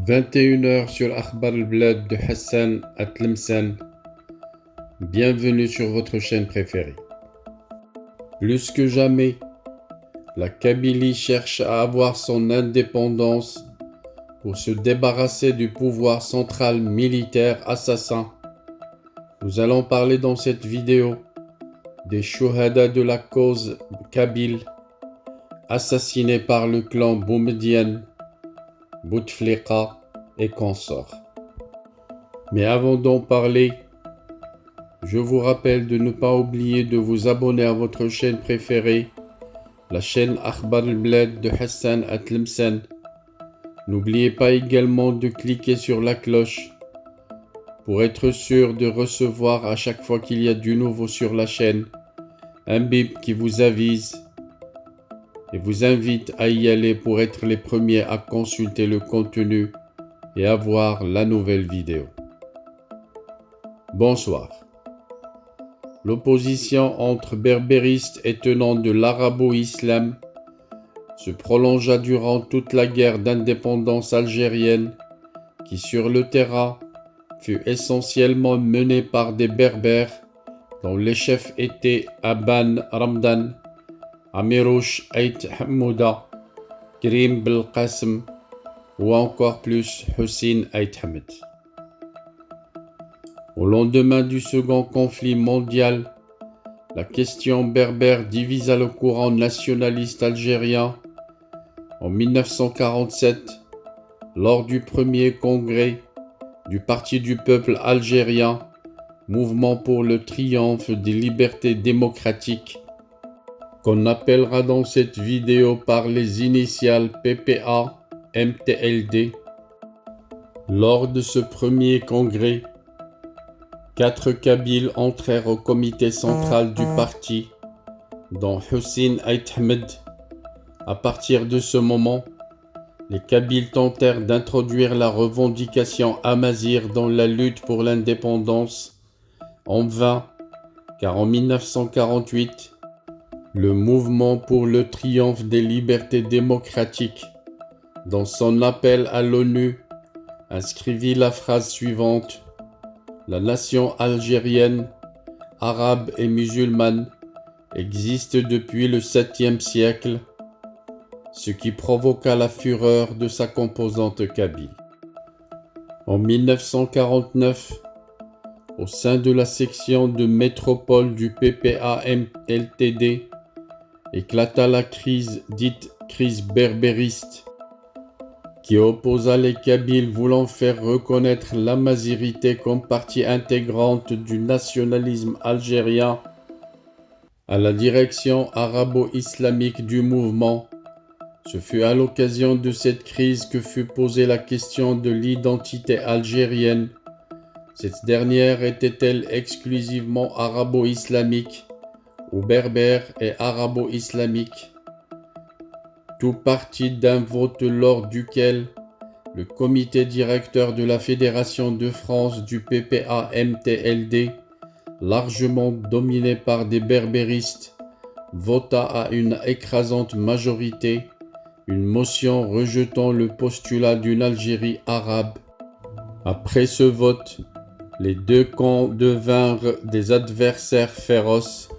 21 h sur Akhbar al-Blad de Hassan à Tlemcen. Bienvenue sur votre chaîne préférée. Plus que jamais, la Kabylie cherche à avoir son indépendance pour se débarrasser du pouvoir central militaire assassin. Nous allons parler dans cette vidéo des Shuhada de la cause kabyle assassinés par le clan Boumediene, Bouteflika et consorts. Mais avant d'en parler, je vous rappelle de ne pas oublier de vous abonner à votre chaîne préférée, la chaîne Akhbar al-Blad de Hassan à Tlemcen. N'oubliez pas également de cliquer sur la cloche pour être sûr de recevoir à chaque fois qu'il y a du nouveau sur la chaîne un bip qui vous avise et vous invite à y aller pour être les premiers à consulter le contenu et à voir la nouvelle vidéo. Bonsoir. L'opposition entre berbéristes et tenants de l'arabo-islam se prolongea durant toute la guerre d'indépendance algérienne qui sur le terrain fut essentiellement menée par des berbères dont les chefs étaient Aban Ramdan, Amirouche Ait Hamouda, Karim Belqasem ou encore plus Hussein Ait Hamed. Au lendemain du second conflit mondial, la question berbère divisa le courant nationaliste algérien. En 1947, lors du premier congrès du Parti du peuple algérien, mouvement pour le triomphe des libertés démocratiques, qu'on appellera dans cette vidéo par les initiales PPA-MTLD. Lors de ce premier congrès, 4 Kabyles entrèrent au comité central du parti, dont Hussein Ait Hamed. À partir de ce moment, les Kabyles tentèrent d'introduire la revendication amazigh dans la lutte pour l'indépendance, en vain, car en 1948, le mouvement pour le triomphe des libertés démocratiques, dans son appel à l'ONU, inscrivit la phrase suivante: la nation algérienne, arabe et musulmane existe depuis le 7e siècle, ce qui provoqua la fureur de sa composante kabyle. En 1949, au sein de la section de métropole du PPA-MLTD, éclata la crise dite crise berbériste, qui opposa les Kabyles voulant faire reconnaître l'amazirité comme partie intégrante du nationalisme algérien à la direction arabo-islamique du mouvement. Ce fut à l'occasion de cette crise que fut posée la question de l'identité algérienne. Cette dernière était-elle exclusivement arabo-islamique ou berbère et arabo-islamique? Tout partit d'un vote lors duquel le comité directeur de la Fédération de France du PPA-MTLD, largement dominé par des berbéristes, vota à une écrasante majorité une motion rejetant le postulat d'une Algérie arabe. Après ce vote, les deux camps devinrent des adversaires féroces,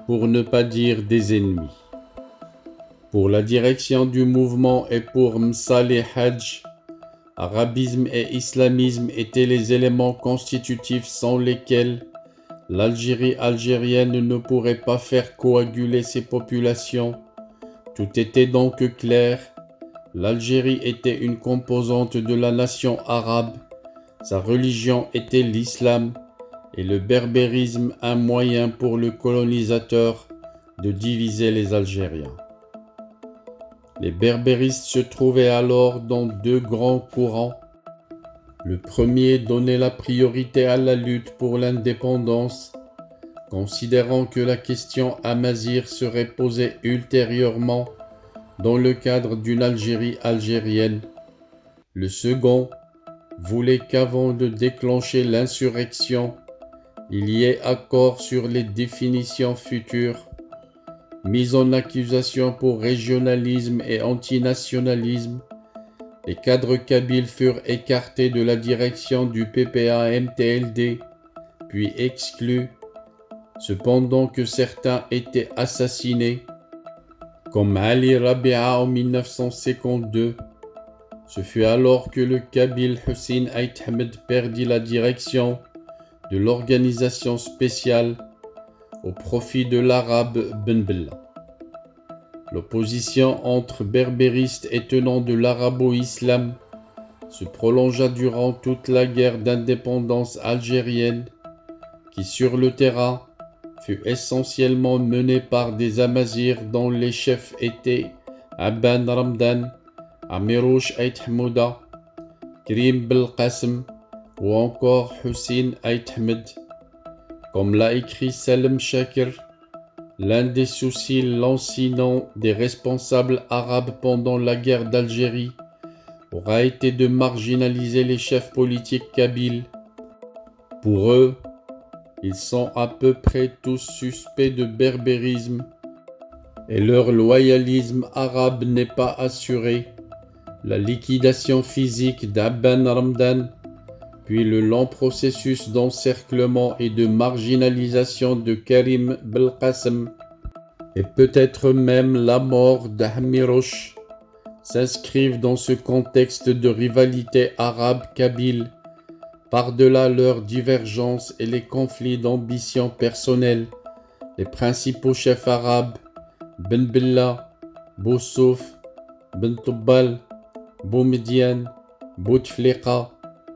pour ne pas dire des ennemis. Pour la direction du mouvement et pour Msaleh Hadj, arabisme et islamisme étaient les éléments constitutifs sans lesquels l'Algérie algérienne ne pourrait pas faire coaguler ses populations. Tout était donc clair, l'Algérie était une composante de la nation arabe, sa religion était l'islam et le berbérisme un moyen pour le colonisateur de diviser les Algériens. Les berbéristes se trouvaient alors dans deux grands courants. Le premier donnait la priorité à la lutte pour l'indépendance, considérant que la question amazigh serait posée ultérieurement dans le cadre d'une Algérie algérienne. Le second voulait qu'avant de déclencher l'insurrection, il y ait accord sur les définitions futures, mise en accusation pour régionalisme et antinationalisme, les cadres kabyles furent écartés de la direction du PPA-MTLD, puis exclus, cependant que certains étaient assassinés, comme Ali Rabia en 1952. Ce fut alors que le Kabyle Hussein Ait Ahmed perdit la direction de l'organisation spéciale au profit de l'arabe Ben Bella. L'opposition entre berbéristes et tenants de l'arabo-islam se prolongea durant toute la guerre d'indépendance algérienne, qui sur le terrain fut essentiellement menée par des Amazirs dont les chefs étaient Abban Ramdan, Amirouche Ait Hamouda, Karim Belqasem ou encore Hussein Ait Ahmed. Comme l'a écrit Salem Shakir, l'un des soucis lancinants des responsables arabes pendant la guerre d'Algérie aura été de marginaliser les chefs politiques kabyles. Pour eux, ils sont à peu près tous suspects de berbérisme et leur loyalisme arabe n'est pas assuré. La liquidation physique d'Abban Ramdan, puis le long processus d'encerclement et de marginalisation de Karim Belqasem, et peut-être même la mort d'Amirouche, s'inscrivent dans ce contexte de rivalité arabe-kabyle, par-delà leurs divergences et les conflits d'ambition personnelle. Les principaux chefs arabes, Ben Bella, Boussouf, Ben Toubal, Boumediane, Bouteflika,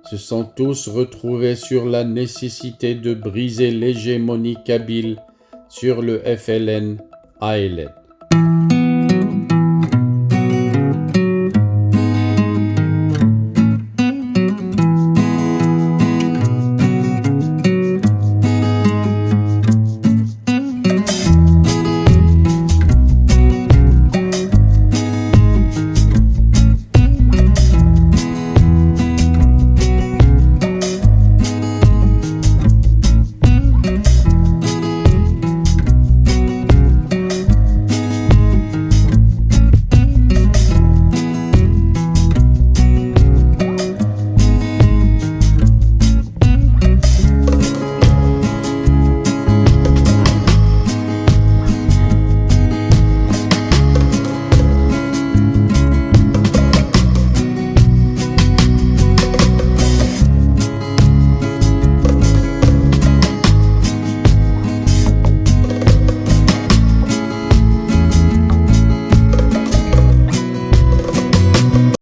se sont tous retrouvés sur la nécessité de briser l'hégémonie kabyle sur le FLN-ALN.